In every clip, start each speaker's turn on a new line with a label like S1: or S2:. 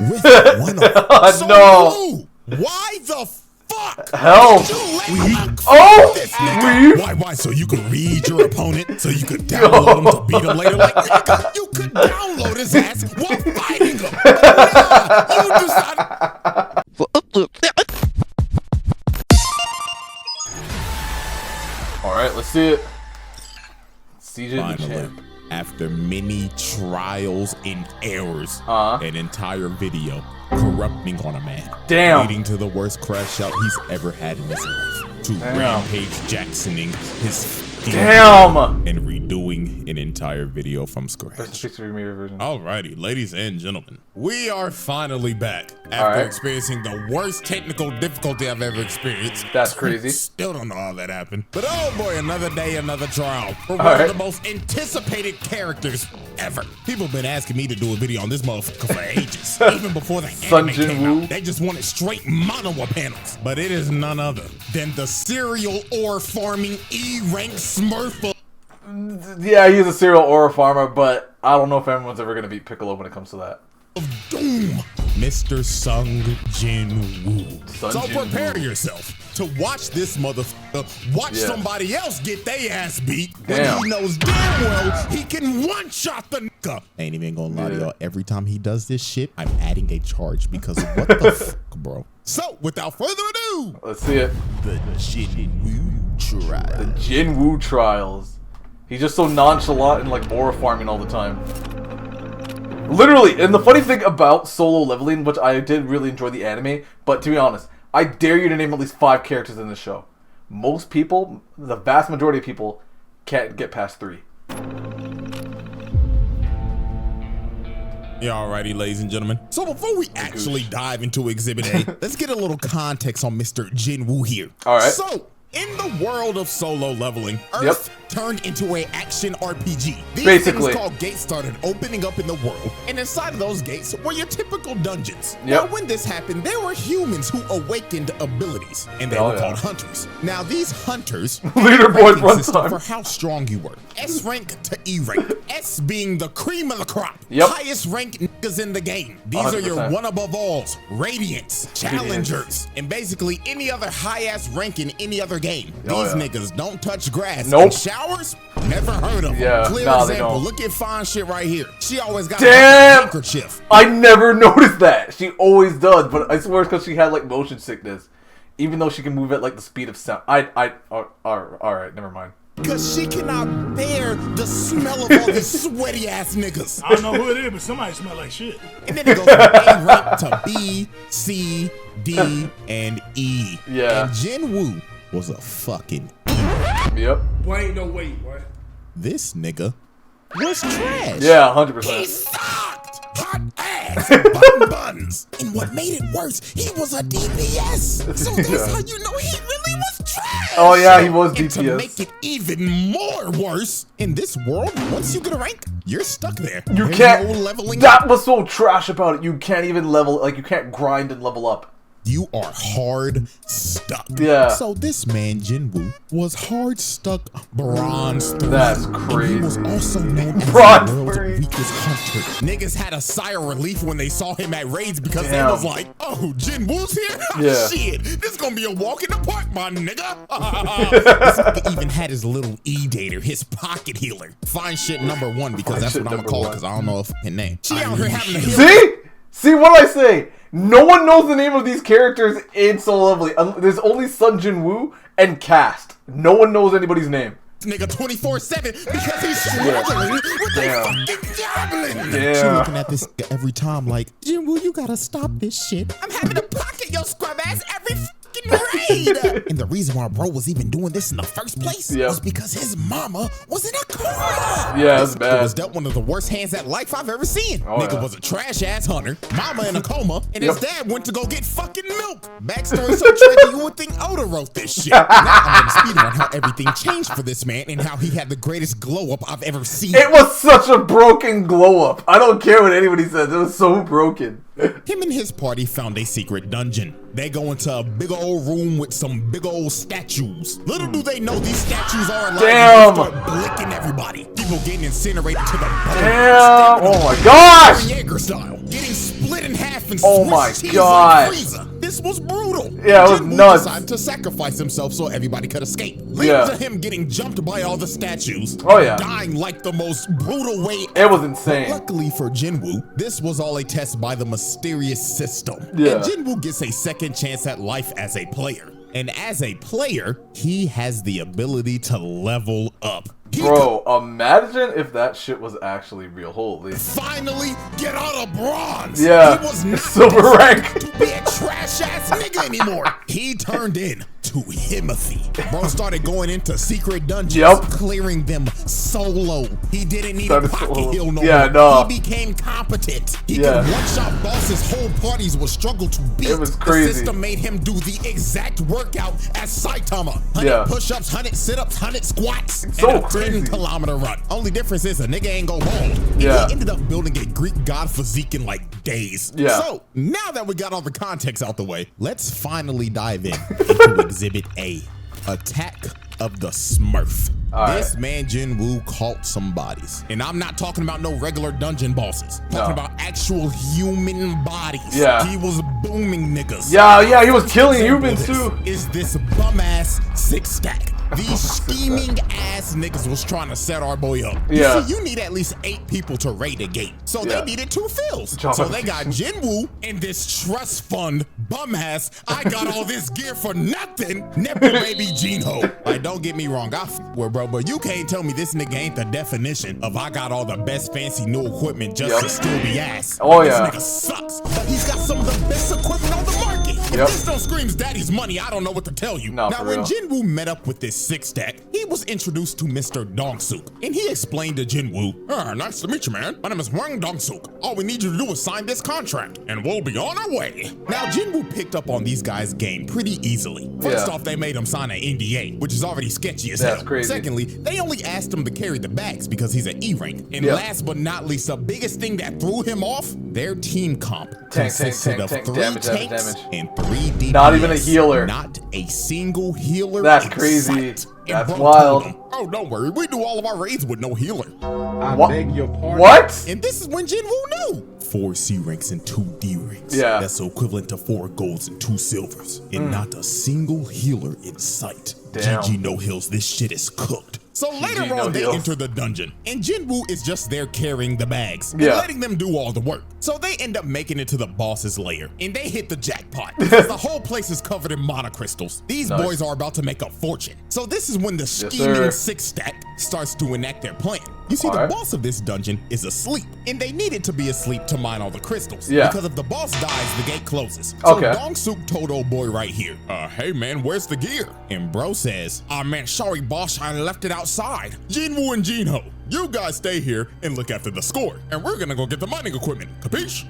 S1: with one arm. So
S2: No.
S1: why the fuck?
S2: Help!
S1: Why? So you could read your opponent, so you could download him to beat him later. Like nigga, you could download his ass while fighting him. Nah, you decided.
S2: All right, let's see it. CJ the
S1: Finally,
S2: champ.
S1: after many trials and errors, an entire video corrupting on a man, leading to the worst crash out he's ever had in his life, to Rampage Jacksoning his and redoing an entire video from scratch. Alrighty, ladies and gentlemen, we are finally back after experiencing the worst technical difficulty I've ever experienced.
S2: That's crazy.
S1: Still don't know how that happened. But oh boy, another day, another trial for one of the most anticipated characters ever. People have been asking me to do a video on this motherfucker for ages. Even before the anime came out, they just wanted straight monowa panels. But it is none other than the serial ore farming E-rank Smurf.
S2: Yeah, he's a serial ore farmer, but I don't know if anyone's ever gonna beat Piccolo when it comes to that.
S1: Of doom, Mr. Sung Jinwoo. So prepare yourself to watch this motherfucker watch somebody else get their ass beat when he knows damn well he can one-shot the nigga. Ain't even gonna lie to y'all, every time he does this shit, I'm adding a charge because of what the fuck, bro. So, without further ado,
S2: let's see it.
S1: The Jinwoo trials.
S2: The Jinwoo trials. He's just so nonchalant and like ore farming all the time. Literally, and the funny thing about solo leveling, which I did really enjoy the anime, but to be honest, I dare you to name at least 5 characters in this show. Most people, the vast majority of people, can't get past 3.
S1: Yeah, alrighty, ladies and gentlemen. So before we actually dive into Exhibit A, let's get a little context on Mr. Jinwoo here.
S2: Alright.
S1: So, in the world of solo leveling, Earth turned into an action RPG. These things called gates started opening up in the world, and inside of those gates were your typical dungeons. Now, when this happened, there were humans who awakened abilities, and they were called hunters. Now, these hunters
S2: leaderboard run time
S1: for how strong you were. S rank to E rank. S being the cream of the crop. Highest rank niggas in the game. These are your one above alls, radiants, challengers, and basically any other high-ass rank in any other game. These niggas don't touch grass. And showers? Never heard of them. Clear example. Look at fine shit right here. She always got a handkerchief.
S2: I never noticed that. She always does, but I swear it's because she had like motion sickness. Even though she can move at like the speed of sound. Alright, never mind.
S1: Because she cannot bear the smell of all these sweaty ass niggas.
S3: I don't know who it is, but somebody smell like shit.
S1: And then it goes from A rank to B, C, D, and E. And Jinwoo was a fucking E.
S3: Boy, ain't no way, boy.
S1: This nigga was trash.
S2: Yeah, 100%.
S1: He sucked. Hot ass. Buns. And what made it worse, he was a DPS. So that's how you know he really was trash.
S2: Oh yeah, he was DPS.
S1: And to make it even more worse, in this world, once you get a rank, you're stuck there.
S2: You can't. No leveling that was so trash about it. You can't even level. Like you can't grind and level up.
S1: You are hard stuck.
S2: Yeah.
S1: So this man, Jinwoo, was hard stuck bronze 3.
S2: That's crazy.
S1: And he was also known as the world's weakest hunter. Niggas had a sigh of relief when they saw him at raids because they was like, oh, Jinwoo's here? Shit, this is gonna be a walk in the park, my nigga. This nigga even had his little E-dater, his pocket healer. Fine shit number 1 because that's what I'm gonna call it because I don't know a fucking name. She out here having a healer.
S2: See what I say? No one knows the name of these characters in solo leveling. There's only Sun Jinwoo and Cast. No one knows anybody's name.
S1: Nigga 24/7 because he's struggling with that fucking goblin. She looking at this every time like, Jinwoo, you gotta stop this shit. I'm having to pocket your scrub ass every fucking raid. And the reason why bro was even doing this in the first place was because his mama was in a coma.
S2: Yeah, that's bad.
S1: It was dealt one of the worst hands at life I've ever seen. Nigga was a trash ass hunter, mama in a coma, and his dad went to go get fucking milk. Backstory so tragic you would think Oda wrote this shit. Now I'm gonna speed on how everything changed for this man and how he had the greatest glow up I've ever seen.
S2: It was such a broken glow up. I don't care what anybody says. It was so broken.
S1: Him and his party found a secret dungeon. They go into a big old room with some big old statues. Little do they know these statues are alive and start blicking everybody. People getting incinerated to the bone.
S2: Oh my gosh!
S1: Jaeger style. Getting split in half and
S2: Oh my
S1: Swiss cheese
S2: God.
S1: like Frieza. This was brutal.
S2: Yeah, it was
S1: Jinwoo
S2: nuts.
S1: decided to sacrifice himself so everybody could escape, leading to him getting jumped by all the statues.
S2: Oh yeah,
S1: dying like the most brutal way.
S2: It was insane.
S1: But luckily for Jinwoo, this was all a test by the mysterious system.
S2: Yeah.
S1: And Jinwoo gets a second chance at life as a player. And as a player, he has the ability to level up.
S2: Bro, imagine if that shit was actually real. Holy.
S1: Finally get out of bronze.
S2: Yeah.
S1: He was not
S2: silver rank
S1: to be a trash ass nigga anymore. He turned in to Himothy. Bro started going into secret dungeons, clearing them solo. He didn't need a pocket heal no more. He became competent. He could one-shot bosses. Whole parties would struggle to beat.
S2: It was crazy.
S1: The system made him do the exact workout as Saitama. 100 push-ups, 100 sit-ups, 100 squats, and a 10-kilometer run. Only difference is a nigga ain't go bald. He ended up building a Greek god physique in like days. So now that we got all the context out the way, let's finally dive in into Exhibit A, Attack of the Smurf. This man Jinwoo caught some bodies. And I'm not talking about no regular dungeon bosses. I'm talking about actual human bodies. He was booming niggas.
S2: Yeah, he was killing humans too.
S1: Is this bum ass 6-stack. These scheming ass niggas was trying to set our boy up. You see, you need at least 8 people to raid a gate. So they needed 2 fills. So they got Jinwoo and this trust fund bum ass. I got all this gear for nothing. Nepo baby Jinho. Like, don't get me wrong, I with bro, but you can't tell me this nigga ain't the definition of I got all the best fancy new equipment just to still be ass. This nigga sucks, but he's got some of the best equipment on the market. If this don't screams daddy's money, I don't know what to tell you. Now, when Jinwoo met up with this 6-stack, he was introduced to Mr. Dongsuk, and he explained to Jinwoo, nice to meet you, man. My name is Wang Dongsuk. All we need you to do is sign this contract, and we'll be on our way. Now, Jinwoo picked up on these guys' game pretty easily. First off, they made him sign an NDA, which is already sketchy as hell. Secondly, they only asked him to carry the bags because he's an E-rank. And last but not least, the biggest thing that threw him off, their team comp consisted of 3 tanks and 3 DPS.
S2: Not even a healer.
S1: Not a single healer.
S2: That's crazy.
S1: Sight.
S2: That's wild.
S1: Oh, don't worry. We do all of our raids with no healer.
S4: I beg your pardon.
S2: What?
S1: And this is when Jinwoo knew. 4 C ranks and 2 D ranks. That's equivalent to 4 golds and 2 silvers. And not a single healer in sight. GG no heals. This shit is cooked. So later on, they enter the dungeon, and Jinwoo is just there carrying the bags and letting them do all the work. So they end up making it to the boss's lair, and they hit the jackpot because the whole place is covered in monocrystals. These boys are about to make a fortune. So this is when the scheming 6-stack starts to enact their plan. You see, the boss of this dungeon is asleep, and they needed to be asleep to mine all the crystals. Because if the boss dies, the gate closes. So Dongsuk told old boy right here, hey man, where's the gear? And bro says, man, sorry boss, I left it outside. Jinwoo and Jinho, you guys stay here and look after the score, and we're gonna go get the mining equipment, capiche?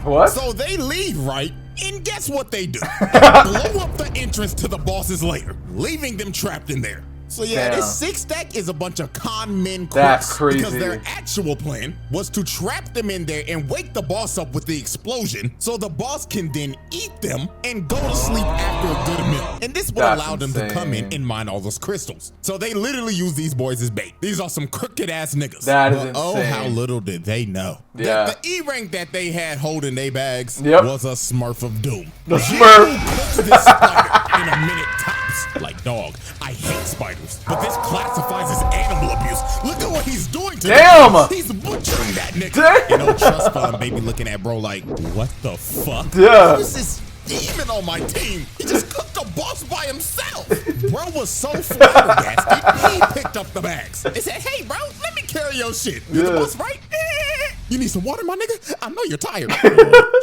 S2: What?
S1: So they leave, right? And guess what they do? They blow up the entrance to the boss's lair, leaving them trapped in there. So this 6-stack is a bunch of con men crooks.
S2: That's crazy.
S1: Because their actual plan was to trap them in there and wake the boss up with the explosion so the boss can then eat them and go to sleep after a good meal. And this would allow them to come in and mine all those crystals. So they literally use these boys as bait. These are some crooked ass niggas.
S2: That is insane.
S1: Oh, how little did they know. The E-rank that they had holding their bags was a Smurf of Doom.
S2: The Smurf.
S1: Cooks this spider in a minute tops. Like, dog, I hate spiders, but this classifies as animal abuse. Look at what he's doing to them. He's butchering that nigga. You know, trust fund baby looking at bro like, what the fuck? This is demon on my team. He just cooked a boss by himself. Bro was so flabbergasted, he picked up the bags. They said, hey bro, let me carry your shit. You're the boss, right? You need some water, my nigga? I know you're tired.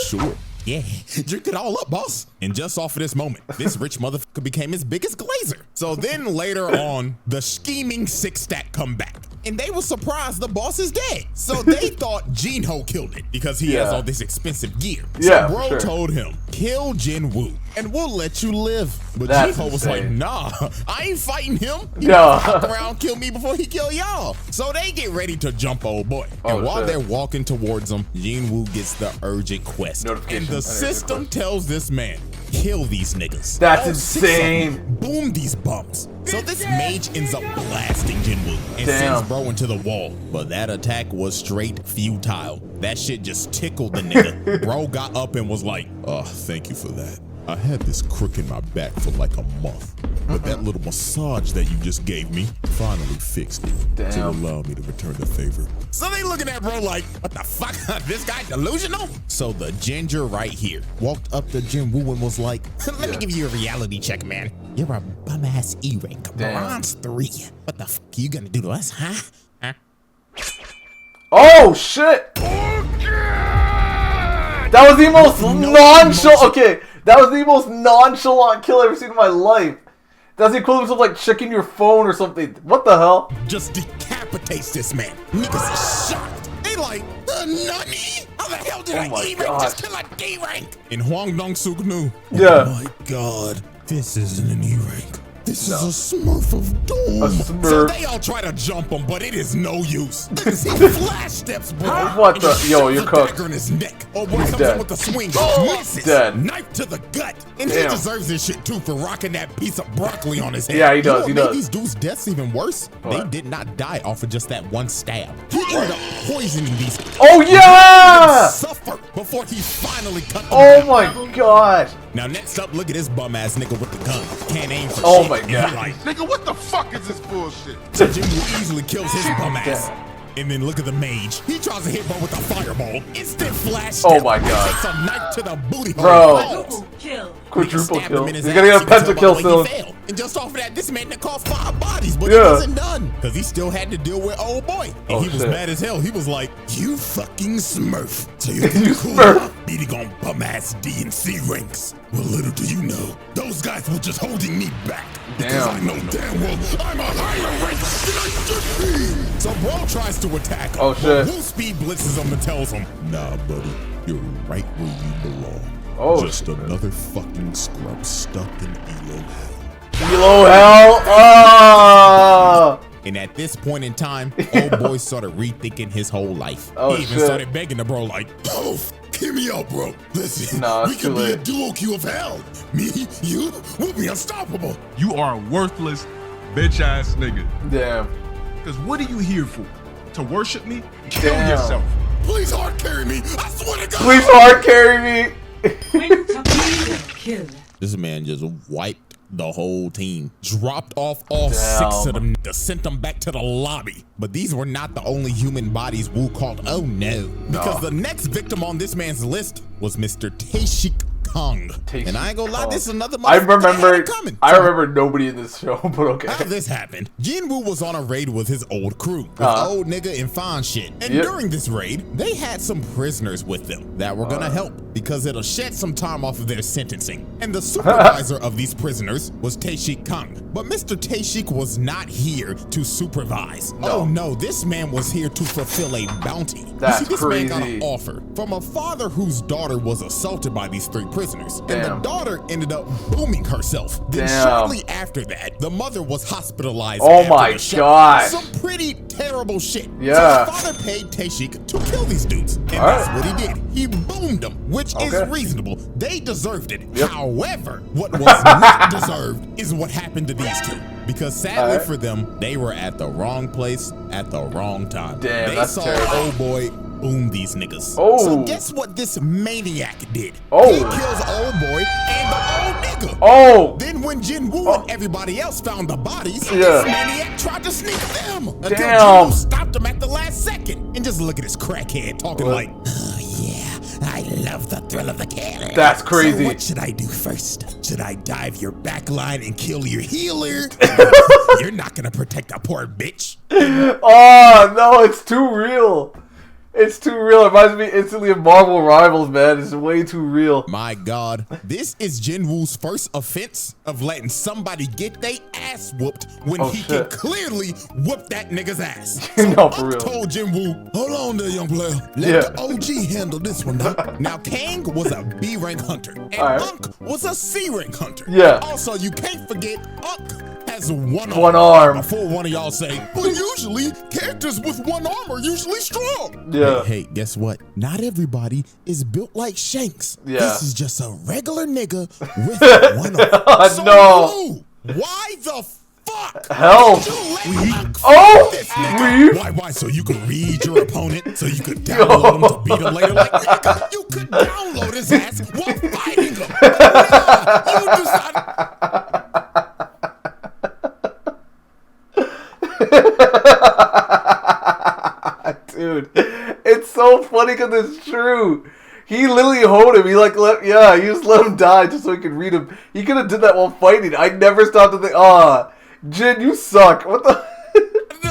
S1: Sure. Yeah, drink it all up, boss. And just off of this moment, this rich motherfucker became his biggest glazer. So then later on, the scheming 6-stack come back. And they were surprised the boss is dead. So they thought Jinho killed it because he has all this expensive gear. So bro told him, kill Jinwoo and we'll let you live. But Jinho was like, nah, I ain't fighting him. He fuck around, kill me before he kill y'all. So they get ready to jump old boy. And while they're walking towards him, Jinwoo gets the urgent quest. And the system tells this man, kill these niggas.
S2: That's
S1: All 6 of
S2: insane.
S1: them boom these bums. So this mage ends up blasting Jinwoo and
S2: Damn.
S1: sends bro into the wall. But that attack was straight futile. That shit just tickled the nigga. Bro got up and was like, oh, thank you for that. I had this crook in my back for like a month. But that little massage that you just gave me finally fixed it.
S2: Damn.
S1: To allow me to return the favor. So they looking at bro like, what the fuck? This guy delusional? So the ginger right here walked up to Jinwoo and was like, let me give you a reality check, man. You're a bum ass E rank, bronze 3. What the fuck are you gonna do to us, huh?
S2: Oh shit! That was the most nonchalant. Okay, that was the most nonchalant kill I've ever seen in my life. That's the equivalent of like checking your phone or something. What the hell?
S1: Just decapitates this man. Niggas are shocked. They like, nani? How the hell did an E rank just kill a D rank? And Hwang Dong-suk knew.
S2: Yeah.
S1: Oh my god, this isn't an E rank. This is a Smurf of Doom.
S2: A Smurf.
S1: So they all try to jump him, but it is no use. He flash steps, bro.
S2: What the? Yo, you're cooked.
S1: Dagger in his neck. Oh boy, comes
S2: dead.
S1: in with the swing. Misses.
S2: Dead.
S1: Knife to the gut. And
S2: Damn.
S1: he deserves this shit too for rocking that piece of broccoli on his head.
S2: Yeah, he does.
S1: You know
S2: He
S1: what made
S2: does.
S1: these dudes' deaths even worse?
S2: What?
S1: They did not die off of just that one stab. He ended up poisoning these.
S2: Oh yeah!
S1: Suffer before he finally cut them
S2: Oh
S1: down.
S2: my god!
S1: Now next up, look at this bum ass nigga with the gun. Can't aim for
S2: Oh
S1: shit.
S2: my
S1: And he
S2: God.
S1: like,
S4: Nigga, what the fuck is this bullshit?
S1: so Jinwoo easily kills his bum ass. And then look at the mage. He tries to hit bro with a fireball. Instant flash.
S2: Oh
S1: step.
S2: my God.
S1: Takes a knife to the booty hole.
S2: Bro.
S1: Falls.
S5: Kill.
S2: Quadruple
S1: Stabbed him
S2: kill.
S1: in his
S2: He's gonna
S1: ass.
S2: get a
S1: You can
S2: pentakill
S1: tell by the way
S2: soon.
S1: he failed. And just off of that, this man that caused 5 bodies, but
S2: Yeah.
S1: it wasn't done. Because he still had to deal with old boy. And
S2: Oh,
S1: he was
S2: shit.
S1: mad as hell. He was like, you fucking smurf. So you can
S2: You
S1: cool
S2: smurf.
S1: beating on bum ass D and C ranks. Well, little do you know, those guys were just holding me back. Because
S2: Damn.
S1: I know damn well I'm a higher rank than I should be. So bro tries to attack him.
S2: Oh, shit.
S1: Blue speed blitzes him and tells him, nah, buddy, you're right where you belong.
S2: Oh,
S1: Just
S2: shit.
S1: another fucking scrub stuck in Elo hell.
S2: Elo hell! Oh!
S1: And at this point in time, old boy started rethinking his whole life.
S2: Oh,
S1: he even
S2: shit.
S1: started begging the bro like, oh, hear me out, bro. Listen,
S2: Nah,
S1: we
S2: it's
S1: can
S2: too
S1: be a
S2: late.
S1: duo queue of hell. Me, you, we'll be unstoppable.
S6: You are a worthless, bitch ass nigga.
S2: Damn.
S6: Cause what are you here for? To worship me? Kill
S2: Damn.
S6: yourself.
S1: Please hard carry me. I swear to God.
S2: Please hard carry me!
S5: Kill.
S1: This man just wiped the whole team. Dropped off all
S2: Damn.
S1: 6 of them, sent them back to the lobby. But these were not the only human bodies Wu called oh no. Because the next victim on this man's list was Mr. Taeshik Kong. And I ain't gonna lie, this is another
S2: I
S1: motherfucker that had
S2: remember.
S1: it coming.
S2: I remember nobody in this show, but okay.
S1: How this happened? Jinwoo was on a raid with his old crew, with old nigga and fine shit. And
S2: Yep.
S1: during this raid, they had some prisoners with them that were gonna help because it'll shed some time off of their sentencing. And the supervisor of these prisoners was Taeshik Kang. But Mr. Taeshik was not here to supervise.
S2: No.
S1: Oh no, this man was here to fulfill a bounty.
S2: That's
S1: you see, this man got
S2: crazy.
S1: an offer from a father whose daughter was assaulted by these 3 prisoners. And the
S2: Damn.
S1: daughter ended up booming herself. Then
S2: Damn.
S1: shortly after that, the mother was hospitalized.
S2: Oh
S1: after
S2: my
S1: the shock.
S2: gosh.
S1: Some pretty terrible shit.
S2: Yeah.
S1: So the father paid Taeshik to kill these dudes. And
S2: All
S1: that's
S2: right.
S1: what he did. He boomed them, which is
S2: Okay.
S1: reasonable. They deserved it.
S2: Yep.
S1: However, what was not deserved is what happened to these 2. Because sadly
S2: All right.
S1: for them, they were at the wrong place at the wrong time.
S2: Damn,
S1: they
S2: that's
S1: saw
S2: terrible.
S1: old boy boom these niggas.
S2: Oh.
S1: So guess what this maniac did?
S2: Oh.
S1: He kills old boy and the old nigga.
S2: Oh!
S1: Then when Jinwoo and everybody else found the bodies,
S2: Yeah.
S1: this maniac tried to sneak them. Until
S2: Damn.
S1: Jinwoo stopped him at the last second. And just look at this crackhead talking
S2: What?
S1: like, oh yeah, I love the thrill of the kill.
S2: That's crazy.
S1: So what should I do first? Should I dive your back line and kill your healer? You're not gonna protect a poor bitch.
S2: Oh no, it's too real. It's too real. It reminds me instantly of Marvel Rivals, man. It's way too real.
S1: My God, this is Jinwoo's first offense of letting somebody get their ass whooped when
S2: Oh,
S1: he
S2: shit.
S1: can clearly whoop that nigga's ass.
S2: No, for real.
S1: Told Jinwoo, hold on there, young player. Let
S2: Yeah.
S1: the OG handle this one now. Now, Kang was a B rank hunter, and
S2: All right.
S1: Unk was a C rank hunter.
S2: Yeah.
S1: Also, you can't forget Unk has has one
S2: arm.
S1: Before one of y'all say, well, usually characters with one arm are usually strong.
S2: Yeah.
S1: Hey, guess what? Not everybody is built like Shanks.
S2: Yeah.
S1: This is just a regular nigga with one arm. So
S2: No.
S1: why the fuck?
S2: Help.
S1: Why? So you could read your opponent, so you could download him to beat him later. Like, nigga, you could download his ass while fighting him. But nah, you decided.
S2: Dude, it's so funny because it's true. He literally hold him. He he just let him die just so he could read him. He could have did that while fighting. I never stopped to think, Jin, you suck. What the?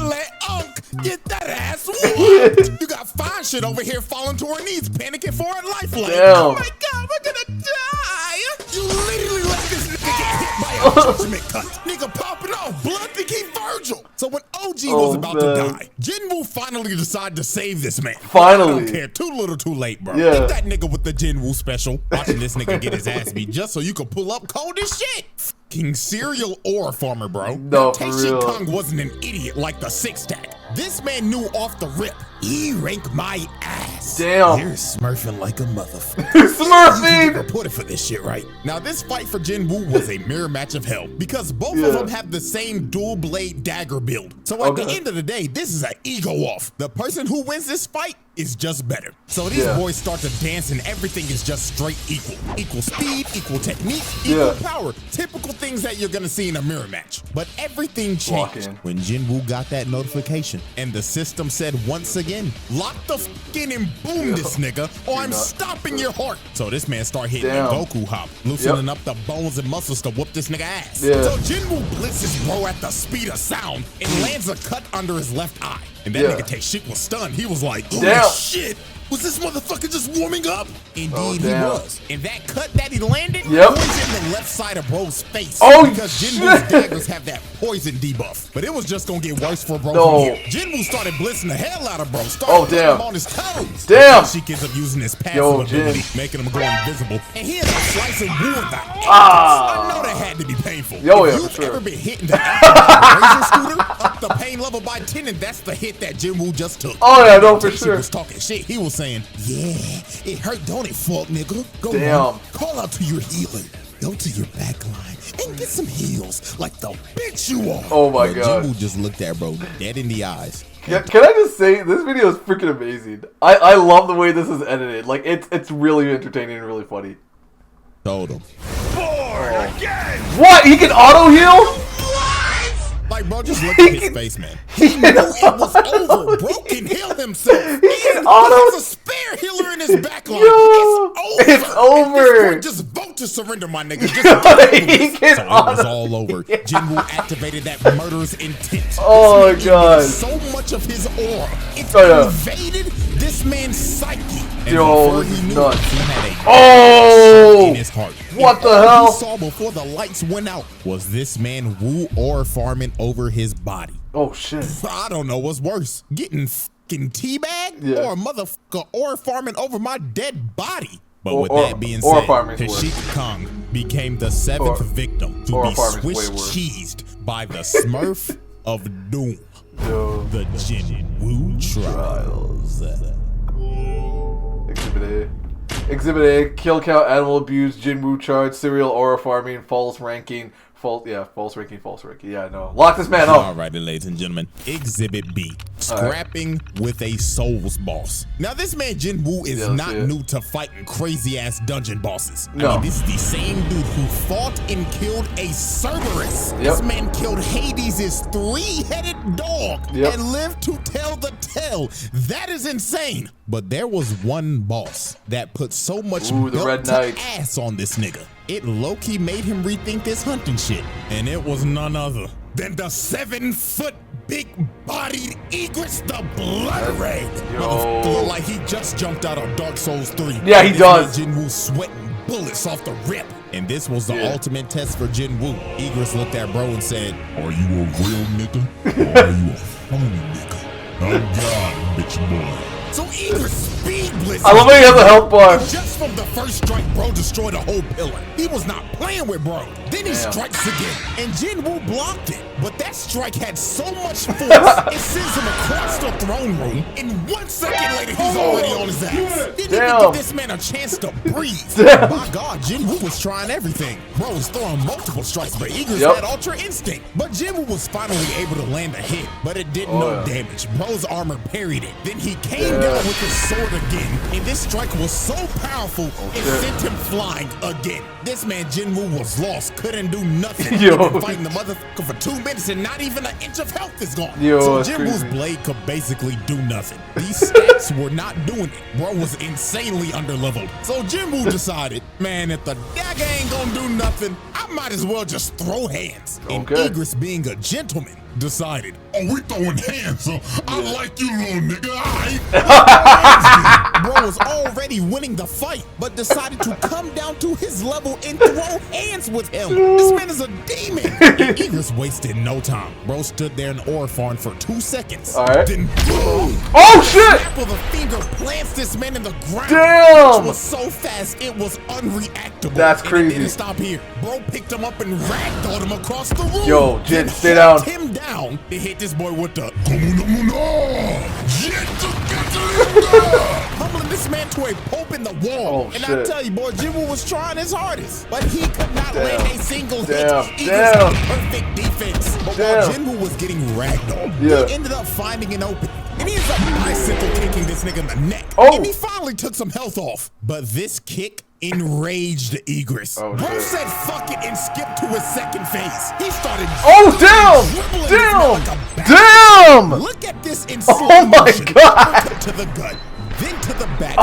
S1: Let Unk get that ass whooped. You got fine shit over here falling to her knees, panicking for her lifeline.
S2: Damn.
S1: Oh my god, we're gonna die. You literally let this nigga get hit by a judgment cut. Nigga popping off, blood to keep Virgil. So when OG was about to die, Jinwoo finally decided to save this man.
S2: Finally.
S1: I don't care, too little too late, bro.
S2: Yeah.
S1: Get that nigga with the Jinwoo special. Watching this nigga get his ass beat just so you could pull up cold as shit. King serial ore farmer, bro.
S2: No, for
S1: Tae-Shi
S2: real.
S1: Kung wasn't an idiot like the six tag. This man knew off the rip. He ranked my ass.
S2: Damn.
S1: You're smurfing like a motherfucker.
S2: Smurfing.
S1: You get reported for this shit, right? Now, this fight for Jinwoo was a mirror match of hell because both of them have the same dual blade dagger build. So at the end of the day, this is an ego off. The person who wins this fight is just better. So these boys start to dance and everything is just straight equal. Equal speed, equal technique, equal power. Typical things that you're gonna see in a mirror match. But everything changed when Jinwoo got that notification and the system said once again, lock the in and boom this nigga or I'm stopping your heart. So this man start hitting the Goku hop, loosening up the bones and muscles to whoop this nigga ass. So Jinwoo blitzes bro at the speed of sound and lands a cut under his left eye. And that nigga Tae-Shi was stunned. He was like, holy shit. Was this motherfucker just warming up? Indeed, he was. And that cut that he landed poisoned the left side of bro's face. Because Jinwoo's daggers have that poison debuff. But it was just gonna get worse for bro from here. Jinwoo started blitzing the hell out of bro. Started putting him on his toes. She ends up using his passive ability, making him go invisible. And he ends up slicing Woo in the ass. I know that had to be painful. If you've ever been hit in the razor scooter, up the pain level by 10, and that's the hit that Jinwoo just took.
S2: For sure.
S1: He was talking shit. He was saying, yeah, it hurt, don't it, fuck nigga? Go on, call out to your healer. Go to your back line and get some heals like the bitch you are.
S2: Oh my god.
S1: Jinwoo just looked at bro dead in the eyes.
S2: Can I just say, this video is freaking amazing. I love the way this is edited. Like, it's really entertaining and really funny.
S1: Told him.
S2: What? He can auto heal?
S1: Like, bro, just look at his face, man. He knew it was over. Bro can heal himself.
S2: He can auto.
S1: There's a spare healer in his back line.
S2: It's over.
S1: Just vote to surrender, my nigga. Just
S2: it
S1: was all over. Jinwoo activated that murderous intent.
S2: Oh my god.
S1: So much of his aura. It invaded this man's psyche. And
S2: yo,
S1: he knew
S2: nuts.
S1: He had a in his heart.
S2: What the hell?
S1: He saw before the lights went out was this man Woo ore farming over his body.
S2: Oh shit.
S1: I don't know what's worse. Getting fucking teabagged or a motherfucker ore farming over my dead body. But with that being said, Tae-Shi Kung became the 7th victim to be Swiss cheesed by the Smurf of Doom. The Jinwoo Trials.
S2: Exhibit A, kill count, animal abuse, Jinwoo charge, serial aura farming, false ranking. False ranking. Yeah, I know. Lock this man up.
S1: All right, ladies and gentlemen. Exhibit B, scrapping with a Souls boss. Now, this man Jinwoo is not new to fighting crazy-ass dungeon bosses. I mean, this is the same dude who fought and killed a Cerberus. This man killed Hades' 3-headed dog and lived to tell the tale. That is insane. But there was one boss that put so much ass on this nigga. It low-key made him rethink his hunting shit. And it was none other than the 7-foot big-bodied Egress the Blood Red. Look like he just jumped out of Dark Souls 3.
S2: Yeah, he does.
S1: Jinwoo sweating bullets off the rip. And this was the ultimate test for Jinwoo. Egress looked at bro and said, are you a real nigga or are you a phony nigga? I'm God, bitch boy. So Eager speed blitz.
S2: I love how he has a health bar.
S1: Just from the first strike, bro destroyed a whole pillar. He was not playing with bro. Then he strikes again, and Jinwoo blocked it. But that strike had so much force, it sends him across the throne room. And 1 second later, he's already on his ass. Didn't even give this man a chance to breathe. My God, Jinwoo was trying everything. Bro was throwing multiple strikes, but Eagles had Ultra Instinct. But Jinwoo was finally able to land a hit, but it did no damage. Bro's armor parried it. Then he came down with his sword again, and this strike was so powerful, it sent him flying again. This man Jinwoo was lost, couldn't do nothing. He been fighting the motherfucker for 2 minutes, and not even an inch of health is gone. So Jinwoo's blade could basically do nothing. These stats were not doing it. Bro was insanely underleveled. So Jinwoo decided, man, if the dagger ain't gonna do nothing, I might as well just throw hands. And Igris, being a gentleman, decided,
S6: oh, we throwing hands, so I like you, little nigga.
S1: Bro was already winning the fight, but decided to come down to his level and throw hands with him. This man is a demon. And Igris wasted no time. Bro stood there in aura farm for 2 seconds. Then boom!
S2: Oh shit!
S1: Snap of a finger plants this man in the ground.
S2: Damn!
S1: Which was so fast it was unreactable.
S2: That's crazy.
S1: It didn't stop here. Bro picked him up and ragdolled him across the room.
S2: Yo, Jin, stay down.
S1: Him down. They hit this boy with the humbling this man to a pope in the wall. And I tell you, boy, Jinwoo was trying his hardest, but he could not land a single hit. Eagles had perfect defense. But while Jinwoo was getting ragdolled, he ended up finding an opening. And he ends up bicycle kicking this nigga in the neck. And he finally took some health off. But this kick enraged Igris. Bro said fuck it and skipped to his second phase. He started
S2: damn!
S1: Look at this in slow motion. To the gut, then to the back.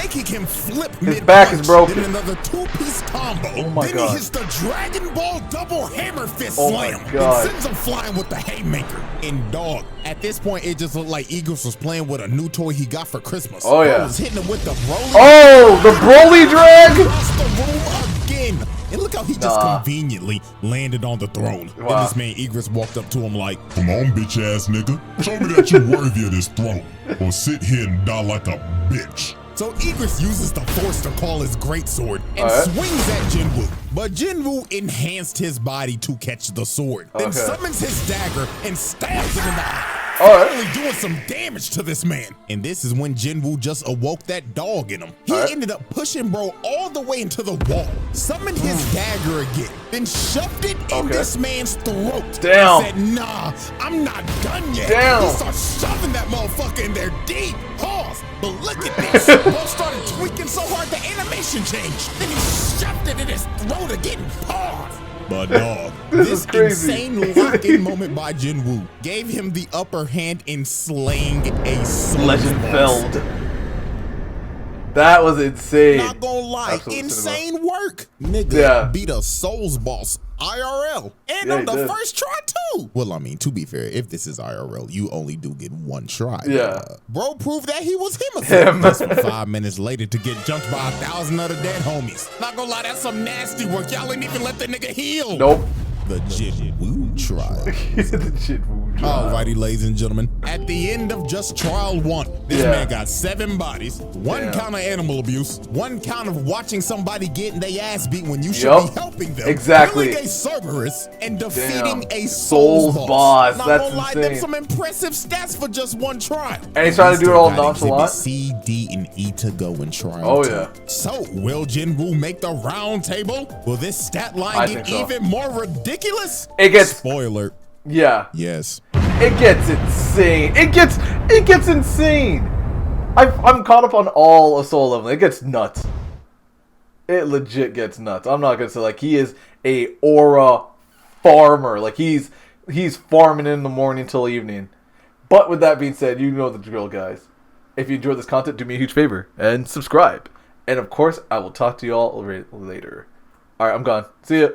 S1: Making him flip
S2: his back is broken.
S1: Then another 2-piece combo. Then he hits the Dragon Ball double hammer fist slam. Then sends him flying with the haymaker. And dog, at this point it just looked like Eagles was playing with a new toy he got for Christmas. Bro was hitting him with the Broly.
S2: The Broly drag!
S1: Across the room again. And look how he just conveniently landed on the throne. Then this man Igris walked up to him like,
S6: come on, bitch ass nigga. Show me that you're worthy of this throne. Or sit here and die like a bitch.
S1: So Igris uses the force to call his greatsword and swings at Jinwoo. But Jinwoo enhanced his body to catch the sword. Then summons his dagger and stabs him in the eye. Only doing some damage to this man. And this is when Jinwoo just awoke that dog in him. He ended up pushing bro all the way into the wall, summoned his dagger again, then shoved it in this man's throat.
S2: Damn.
S1: Said, nah, I'm not done yet.
S2: Damn.
S1: He starts shoving that motherfucker in there deep. Pause. But look at this. Bro started tweaking so hard the animation changed. Then he shoved it in his throat again. Pause.
S6: But dog,
S1: this insane lock-in moment by Jinwoo gave him the upper hand in slaying a
S2: legend felled. That was insane.
S1: Not gonna lie, insane work. Nigga beat a Souls boss IRL and on the first try too. Well, I mean, to be fair, if this is IRL, you only do get one try. Bro proved that he was him. Just 5 minutes later to get jumped by 1,000 other dead homies. Not gonna lie, that's some nasty work. Y'all ain't even let the nigga heal.
S2: Nope.
S1: The Jinwoo trial.
S2: The Jinwoo trial.
S1: Alrighty, ladies and gentlemen. At the end of just trial 1, this man got 7 bodies, 1 count of animal abuse, 1 count of watching somebody getting their ass beat when you should be helping them.
S2: Exactly.
S1: Killing a Cerberus and defeating a
S2: Souls boss.
S1: Not
S2: That's
S1: gonna lie,
S2: insane.
S1: them some impressive stats for just 1 trial.
S2: And he's trying to do it all nonchalant.
S1: C, D, and E to go in trial 2. So, will Jinwoo make the round table? Will this stat line get even more ridiculous?
S2: It gets
S1: spoiler. Yes.
S2: It gets insane. It gets insane. I'm caught up on all of Soul Leveling. It gets nuts. It legit gets nuts. I'm not gonna say like he is a aura farmer. Like he's farming in the morning till evening. But with that being said, you know the drill, guys. If you enjoyed this content, do me a huge favor and subscribe. And of course, I will talk to you all later. All right, I'm gone. See ya.